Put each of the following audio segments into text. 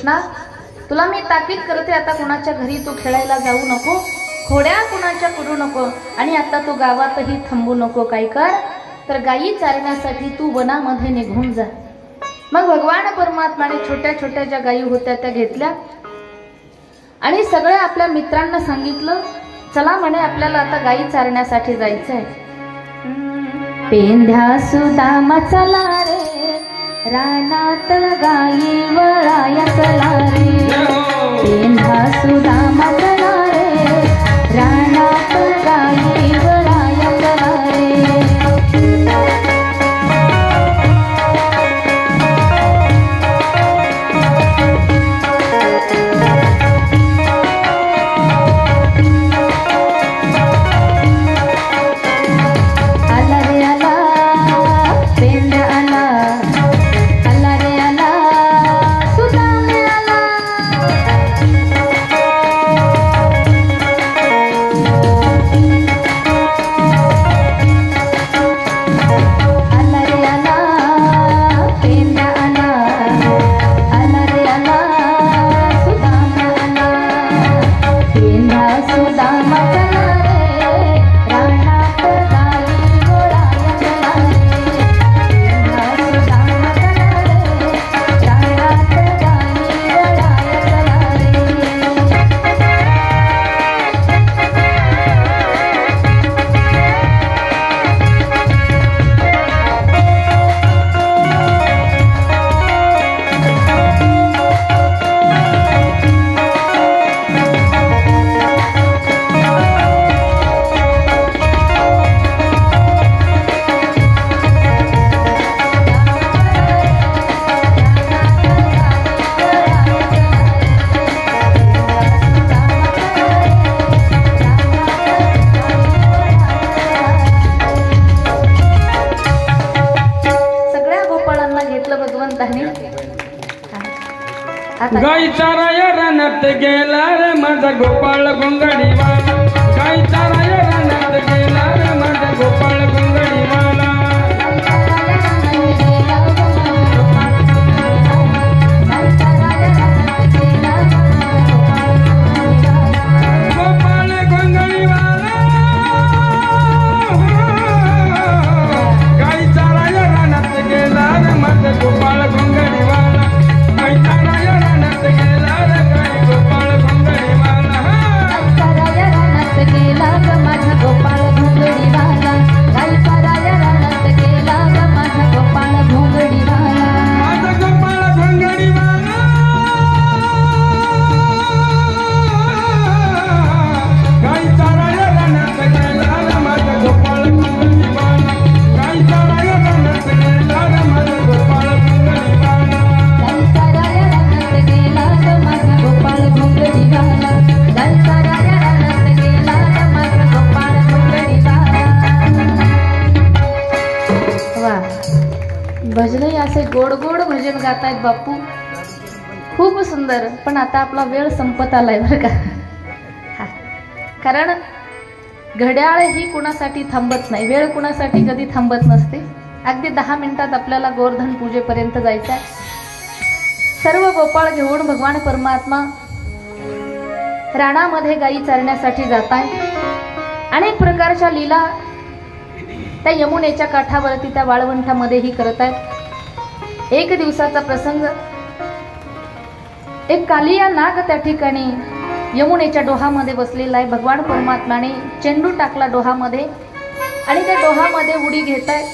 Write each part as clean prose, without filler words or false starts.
कृष्णा तुला मी ताकीद करते, आता कुणाच्या घरी तू खेळायला जाऊ नको, खोड्या कुणाच्या करू नको, आणि आता तू गावातही थांबू नको. काय कर तर गायी चारण्यासाठी तू वनामध्ये निघून जा. मग भगवान परमात्माने छोट्या छोट्या ज्या गायी होत्या त्या घेतल्या आणि सगळ्या आपल्या मित्रांना सांगितलं, चला म्हणे आपल्याला आता गायी चारण्यासाठी जायचंय. पेंध्या सुदामा चला रे रानात गायी वळाया चला रे, पेंध्या सुदामा चला रे रानात गायी वळाया चला रे. गाई चाराया रानात गेला रे माझा गोपाळ गोंगडीवाला, गाई चाराया रानात गेला रे माझा गोपाळ गोंगडीवाला. गोपाळ गोंगडीवाला गाई चाराया रानात गेला रे माझा गोपाळ गोंगडीवाला, गाई चाराया रानात गेला रे गाई गोपाळ गोंगडीवाला. गेला ग माझा गोपाळ घोंगडीवाला, गाई चाराया रानात गेला ग माझा गोपाळ घोंगडीवाला, माझा गोपाळ घोंगडीवाला. गाई चाराया रानात गेला रे माझा गोपाळ घोंगडीवाला, गाई चाराया रानात गेला रे माझा गोपाळ घोंगडीवाला. गाई चाराया रानात गेला ग माझा गोपाळ घोंगडीवाला, गाई चाराया रानात गेला ग माझा गोपाळ घोंगडीवाला. वा, भजनही असे गोड गोड भजन गातायत बापू, खूप सुंदर. पण आता आपला वेळ संपत आलाय बरं का. कारण घड्याळ ही कुणासाठी थांबत नाही, वेळ कुणासाठी कधी थांबत नसते. अगदी 10 मिनिटात आपल्याला गोवर्धन पूजेपर्यंत जायचं आहे. सर्व गोपाळ घेऊन भगवान परमात्मा राणामध्ये गायी चरण्यासाठी जात आहे. अनेक प्रकारच्या लीला त्या यमुनेच्या काठावरती त्या वाळवंटामध्येही करत आहेत. एक दिवसाचा प्रसंग, एक कालिया नाग त्या ठिकाणी यमुनेच्या डोहामध्ये बसलेला आहे. भगवान परमात्माने चेंडू टाकला डोहामध्ये आणि त्या डोहामध्ये उडी घेत आहेत.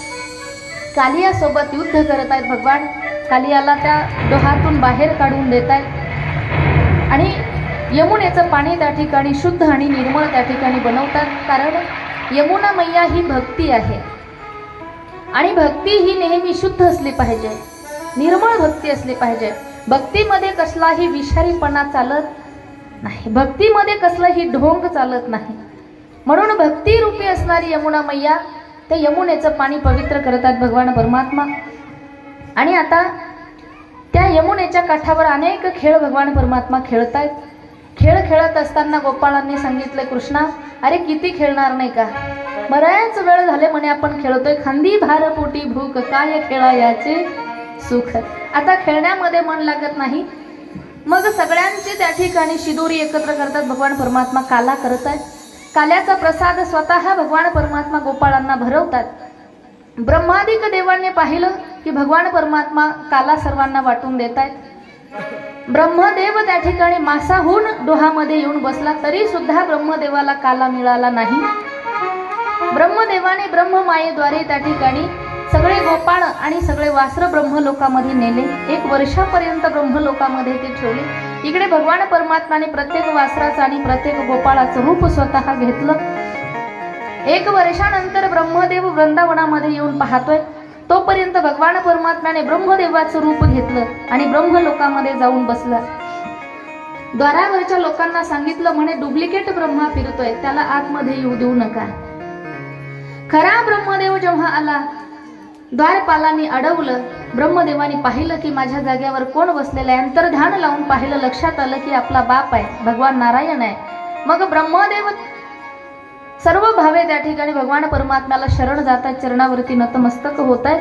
कालिया सोबत युद्ध करत आहेत. भगवान कालियाला त्या डोहातून बाहेर काढून देत आहेत आणि यमुनेचं पाणी त्या ठिकाणी शुद्ध आणि निर्मळ त्या ठिकाणी बनवतात. कारण यमुना मैया ही भक्ती आहे आणि भक्ती ही नेहमी शुद्ध असली पाहिजे, निर्मळ भक्ती असली पाहिजे. भक्तीमध्ये कसलाही विषारीपणा चालत नाही, भक्तीमध्ये कसलाही ढोंग चालत नाही. म्हणून भक्ती रूपी असणारी यमुना मैया त्या यमुनेचं पाणी पवित्र करतात भगवान परमात्मा. आणि आता त्या यमुनेच्या काठावर अनेक खेळ भगवान परमात्मा खेळतायत. खेळ खेळत असताना गोपाळांनी सांगितलं, कृष्णा अरे किती खेळणार नाही का, बऱ्याच वेळ झाले म्हणे आपण खेळतोय, खांदी भार पोटी भूक काय खेळायाचे सुख. आता खेळण्यामध्ये मन लागत नाही, मग सगळ्यांची त्या ठिकाणी शिदोरी एकत्र करतात. भगवान परमात्मा काला करत आहेत. काल्याचा प्रसाद स्वतः भगवान परमात्मा गोपाळांना भरवतात. ब्रह्मादिक देवांनी पाहिलं की भगवान परमात्मा काला सर्वांना वाटून देत आहेत. ब्रह्मदेव त्या ठिकाणी मासाहून डोहामध्ये येऊन बसला, तरी सुद्धा ब्रह्मदेवाला काला मिळाला नाही. ब्रह्मदेवाने ब्रह्ममायेद्वारे त्या ठिकाणी सगळे गोपाळ आणि सगळे वासर ब्रह्मलोकामध्ये नेले. 1 वर्षापर्यंत ब्रह्मलोकामध्ये ते ठेवले. इकडे भगवान परमात्माने प्रत्येक वासराचं आणि प्रत्येक गोपाळाचं रूप स्वतः घेतलं. 1 वर्षानंतर ब्रह्मदेव वृंदावनामध्ये येऊन पाहतोय, तोपर्यंत भगवान परमात्म्याने ब्रह्मदेवाचं रूप घेतलं आणि ब्रह्मलोकामध्ये जाऊन बसला. द्वारावरच्या लोकांना सांगितलं म्हणे डुप्लिकेट ब्रह्मा फिरतोय, त्याला आतमध्ये येऊ देऊ नका. खरा ब्रह्मदेव जेव्हा आला, द्वारपालांनी अडवलं. ब्रह्मदेवानी पाहिलं की माझ्या जागेवर कोण बसलेलं आहे. अंतर्ध्यान लावून पाहिलं, लक्षात आलं की आपला बाप आहे, भगवान नारायण आहे. मग ब्रह्मदेव सर्व भावे त्या ठिकाणी भगवान परमात्म्याला शरण जातात, चरणावरती नतमस्तक होत आहेत.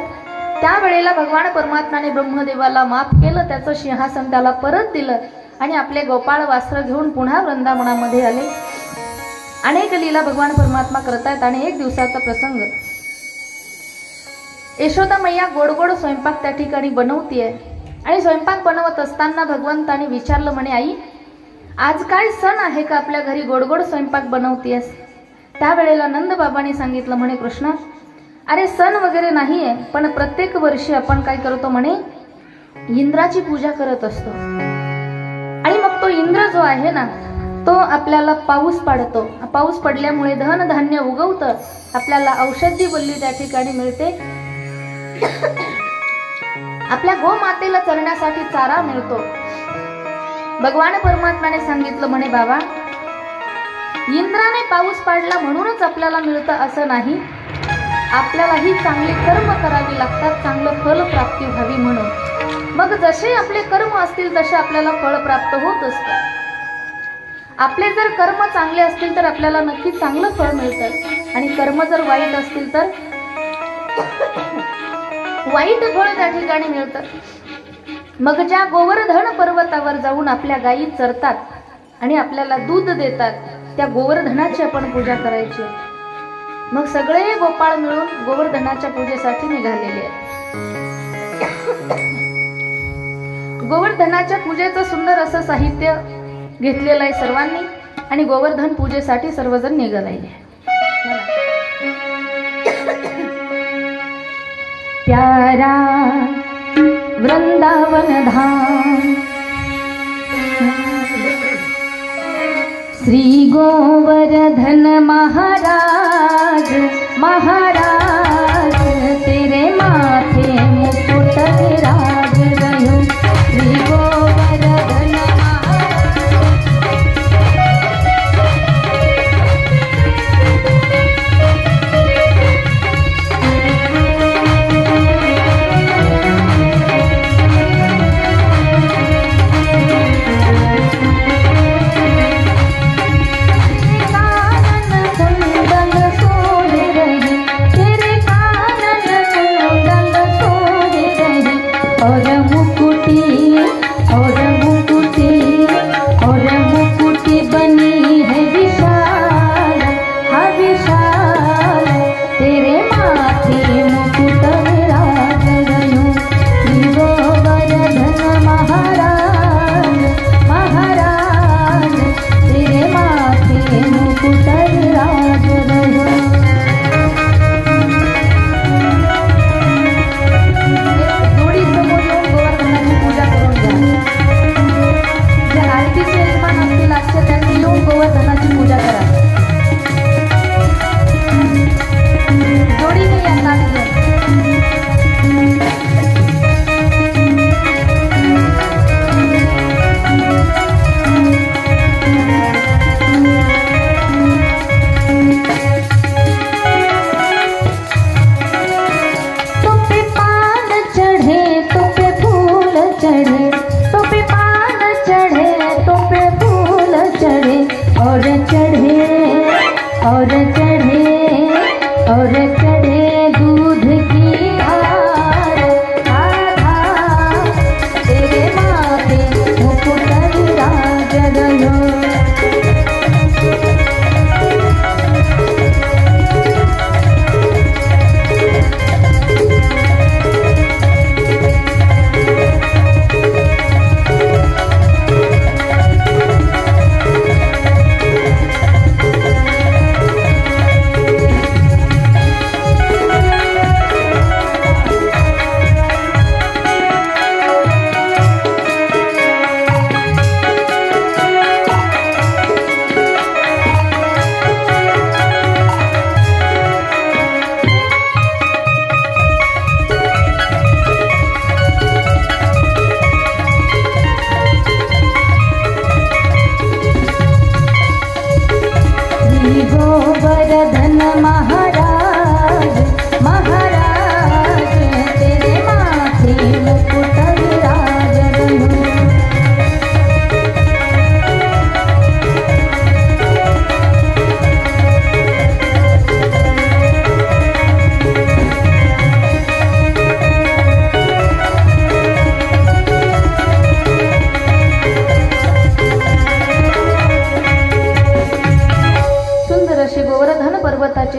त्यावेळेला भगवान परमात्म्याने ब्रह्मदेवाला माफ केलं, त्याचं सिंहासन त्याला परत दिलं आणि आपले गोपाळ वास्त्र घेऊन पुन्हा वृंदावनामध्ये आले. अनेक लीला भगवान परमात्मा करतायत. आणि एक दिवसाचा प्रसंग, यशोदा मैया गोड गोड स्वयंपाक त्या ठिकाणी बनवतीये आणि स्वयंपाक बनवत असताना भगवंताने विचारलं म्हणे आई, आज काय सण आहे का आपल्या घरी गोड गोड स्वयंपाक बनवतीयस? त्यावेळेला नंद बाबांनी सांगितलं म्हणे कृष्णा, अरे सण वगैरे नाहीये, पण प्रत्येक वर्षी आपण काय करतो म्हणे इंद्राची पूजा करत असतो. आणि मग तो इंद्र जो आहे ना, तो आपल्याला पाऊस पाडतो. पाऊस पडल्यामुळे धन धान्य उगवतं, आपल्याला औषधी वल्ली त्या ठिकाणी मिळते, आपल्या गोमातेला चरण्यासाठी चारा मिळतो. भगवान परमात्म्याने सांगितलं म्हणे बाबा, इंद्राने पाऊस पाडला म्हणूनच आपल्याला मिळतं असं नाही, आपल्यालाही चांगले कर्म करावी लागतात, चांगलं फल प्राप्ती व्हावी म्हणून. मग जसे आपले कर्म असतील तसे आपल्याला फळ प्राप्त होत असतं. आपले जर कर्म चांगले असतील तर आपल्याला नक्की चांगलं फळ मिळतं, आणि कर्म जर वाईट असतील तर वाईट फळ त्या ठिकाणी मिळतं. मग ज्या गोवर्धन पर्वतावर जाऊन आपल्या गायी चरतात आणि आपल्याला दूध देतात, त्या गोवर्धनाची आपण पूजा करायची. मग सगळे गोपाळ मिळून गोवर्धनाच्या पूजेसाठी निघालेले आहेत. गोवर्धनाच्या पूजेचं सुंदर असं साहित्य घेतलेलं आहे सर्वांनी, आणि गोवर्धन पूजेसाठी सर्वजण निघालेले. प्यारा वृंदावन धाम, श्री गोवर्धन महाराज महाराज, तेरे माथे मुकुट विराज रहो. श्री गोवर्धन और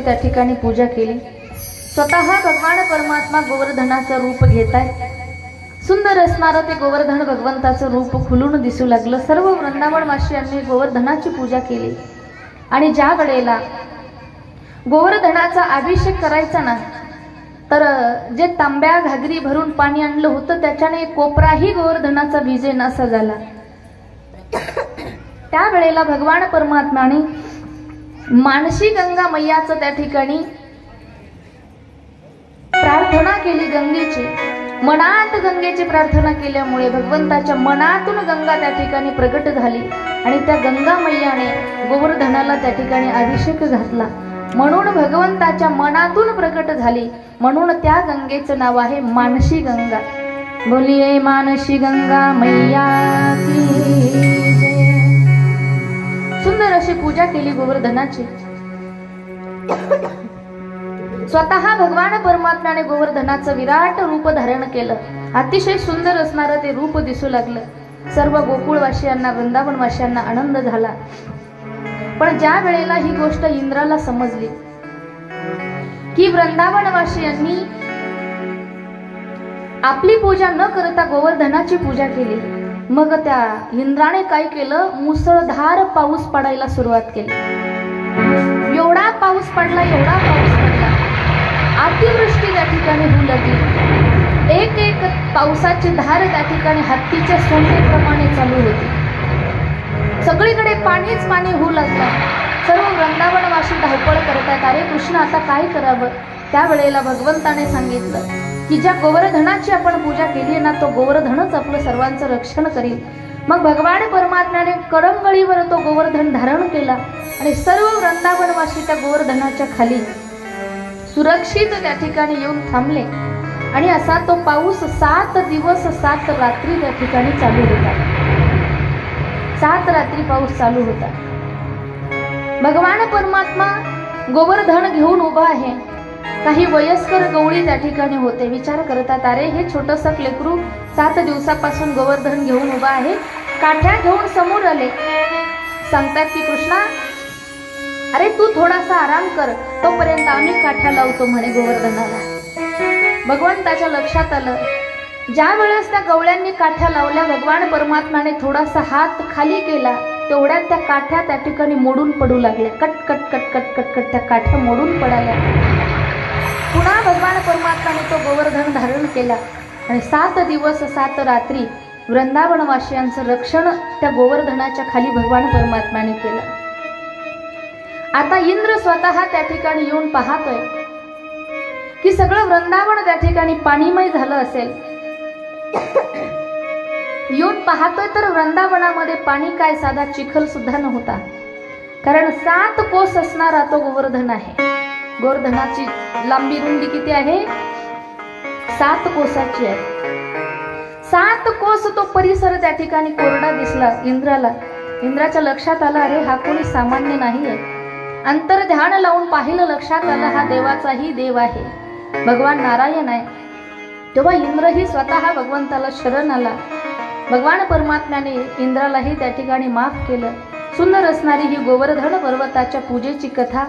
त्या ठिकाणी पूजा केली. स्वतः भगवान परमात्मा गोवर्धनाचं रूप घेताय. सुंदर असणारं ते गोवर्धन भगवंताचं रूप खुलून दिसू लागलं. सर्व वृंदावनवासियांनी गोवर्धनाची पूजा केली. आणि ज्या वेळेला गोवर्धनाचा अभिषेक करायचा ना, तर जे तांब्या घागरी भरून पाणी आणलं होतं त्याच्याने कोपराही गोवर्धनाचा विजय नसा झाला. त्यावेळेला भगवान परमात्माने मानसी गंगा मैयाचं त्या ठिकाणी प्रार्थना केली. गंगेची मनात गंगेची प्रार्थना केल्यामुळे भगवंताच्या मनातून गंगा त्या ठिकाणी प्रगट झाली आणि त्या गंगा मैयाने गोवर्धनाला त्या ठिकाणी अभिषेक घातला. म्हणून भगवंताच्या मनातून प्रगट झाली, म्हणून त्या गंगेचं नाव आहे मानसी गंगा. बोलिये मानसी गंगा मैया की जय. सुंदर अशी पूजा केली गोवर्धनाची. स्वतः भगवान परमात्म्याने गोवर्धनाचं विराट रूप धारण केलं. अतिशय सुंदर असणारं ते रूप दिसू लागलं. सर्व गोकुळवासियांना वृंदावनवासियांना आनंद झाला. पण ज्या वेळेला ही गोष्ट इंद्राला समजली की वृंदावनवासियांनी आपली पूजा न करता गोवर्धनाची पूजा केली, मग त्या इंद्राने काय केलं, मुसळधार पाऊस पडायला सुरुवात केली. एवढा पाऊस पडला, एवढा पाऊस पडला, अतिवृष्टी त्या ठिकाणी होऊ लागली. एक एक पावसाची धार त्या ठिकाणी हत्तीच्या सोंडेप्रमाणे चालू होती. सगळीकडे पाणीच पाणी होऊ लागलं. सर्व वृंदावनवासी धावपळ करतात. अरे कृष्ण, आता काय करावं? त्यावेळेला भगवंताने सांगितलं की ज्या गोवर्धनाची आपण पूजा केली ना, तो गोवर्धनच आपलं सर्वांचं रक्षण करील. मग भगवान परमात्म्याने करंगळीवर तो गोवर्धन धारण केला आणि सर्व वृंदावनवासी त्या गोवर्धनाच्या खाली सुरक्षित त्या ठिकाणी येऊन थांबले. आणि असा तो पाऊस 7 दिवस 7 रात्री त्या ठिकाणी चालू होता. 7 रात्री पाऊस चालू होता. भगवान परमात्मा गोवर्धन घेऊन उभा आहे. काही वयस्कर गवळी त्या ठिकाणी होते. विचार करतात, अरे हे छोटंसं लेकरू 7 दिवसापासून गोवर्धन घेऊन उभा आहे. काठ्या घेऊन समोर आले. सांगतात की कृष्णा, अरे तू थोडासा आराम कर, तोपर्यंत आम्ही काठ्या लावतो म्हणे गोवर्धनाला. भगवंताच्या लक्षात आलं. ज्या वेळेस त्या गवळ्यांनी काठ्या लावल्या, भगवान परमात्माने थोडासा हात खाली केला, तेवढ्यात त्या काठ्या त्या ठिकाणी मोडून पडू लागल्या. Cut cut cut cut cut cut त्या काठ्या मोडून पडाल्या. पुन्हा भगवान परमात्माने तो गोवर्धन धारण केला आणि 7 दिवस 7 रात्री वृंदावनवासियांचं रक्षण त्या गोवर्धनाच्या खाली भगवान परमात्माने केलं. आता इंद्र स्वतः त्या ठिकाणी येऊन पाहतोय की सगळं वृंदावन त्या ठिकाणी पाणीमय झालं असेल. येऊन पाहतोय तर वृंदावनामध्ये पाणी काय, साधा चिखल सुद्धा नव्हता. कारण 7 कोस असणारा तो गोवर्धन आहे. गोवर्धनाची लांबी रुंदी किती आहे? 7 कोसाची आहे. 7 कोस तो परिसर त्या ठिकाणी कोरडा दिसला इंद्राला. इंद्राच्या लक्षात आलं, अरे हा कोणी सामान्य नाहीये. अंतर्ध्यान लावून पाहिलं, लक्षात आलं हा देवाचाही देव आहे, भगवान नारायण आहे. तेव्हा इंद्रही स्वतः भगवंताला शरण आला. भगवान परमात्म्याने इंद्रालाही त्या ठिकाणी माफ केलं. सुंदर असणारी ही गोवर्धन पर्वताच्या पूजेची कथा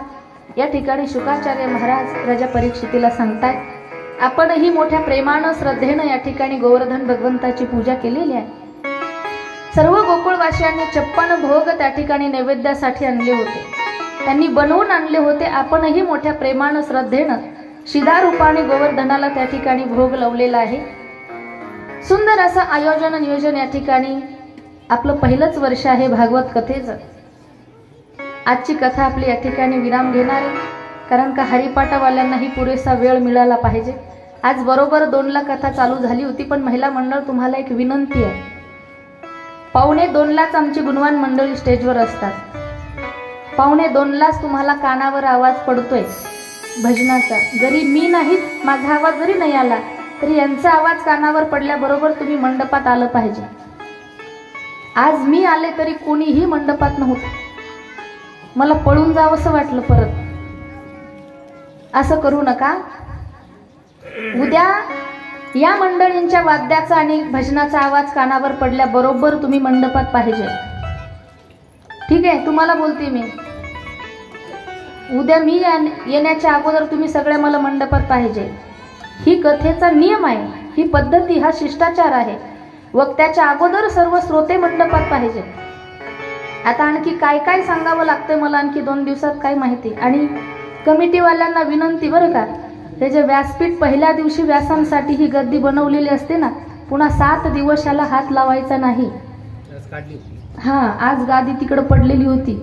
या ठिकाणी शुकाचार्य महाराज राजा परीक्षितीला सांगतायत. आपणही मोठ्या प्रेमानं श्रद्धेनं या ठिकाणी गोवर्धन भगवंताची पूजा केलेली आहे. सर्व गोकुळवासियांनी 56 भोग त्या ठिकाणी नैवेद्यासाठी आणले होते. त्यांनी बनवून आणले होते. आपणही मोठ्या प्रेमानं श्रद्धेनं शिदा रूपाने गोवर्धनाला त्या ठिकाणी भोग लावलेला आहे. सुंदर असं आयोजन नियोजन या ठिकाणी. आपलं पहिलंच वर्ष आहे भागवत कथेचं. आजची कथा आपली या ठिकाणी विराम घेणार आहे, कारण का हरिपाठावाल्यांनाही पुरेसा वेळ मिळाला पाहिजे. आज बरोबर 2ला कथा चालू झाली होती, पण महिला मंडळ तुम्हाला एक विनंती आहे. 1:45लाच आमची गुणवान मंडळी स्टेजवर असतात. 1:45लाच तुम्हाला कानावर आवाज पडतोय भजनाचा. जरी मी नाही, माझा आवाज जरी नाही आला तरी यांचा आवाज कानावर पडल्याबरोबर तुम्ही मंडपात आलं पाहिजे. आज मी आले तरी कोणीही मंडपात नव्हतं. मला पळून जावंसं वाटलं परत. असं करू नका. उद्या या मंडळींच्या वाद्याचा आणि भजनाचा आवाज कानावर पडल्याबरोबर तुम्ही मंडपात पाहिजे. ठीक आहे, तुम्हाला बोलते मी. उद्या मी येण्याच्या अगोदर तुम्ही सगळे मला मंडपात पाहिजे. ही कथेचा नियम आहे, ही पद्धती, हा शिष्टाचार आहे. वक्त्याच्या अगोदर सर्व श्रोते मंडपात पाहिजे. आता आणखी काय काय सांगावं लागतंय मला आणखी 2 दिवसात काय माहिती. आणि कमिटीवाल्यांना विनंती बरं का, हे जे व्यासपीठ पहिल्या दिवशी व्यासांसाठी ही गद्दी बनवलेली असते ना, पुन्हा 7 दिवस याला हात लावायचा नाही. हा, आज गादी तिकडं पडलेली होती.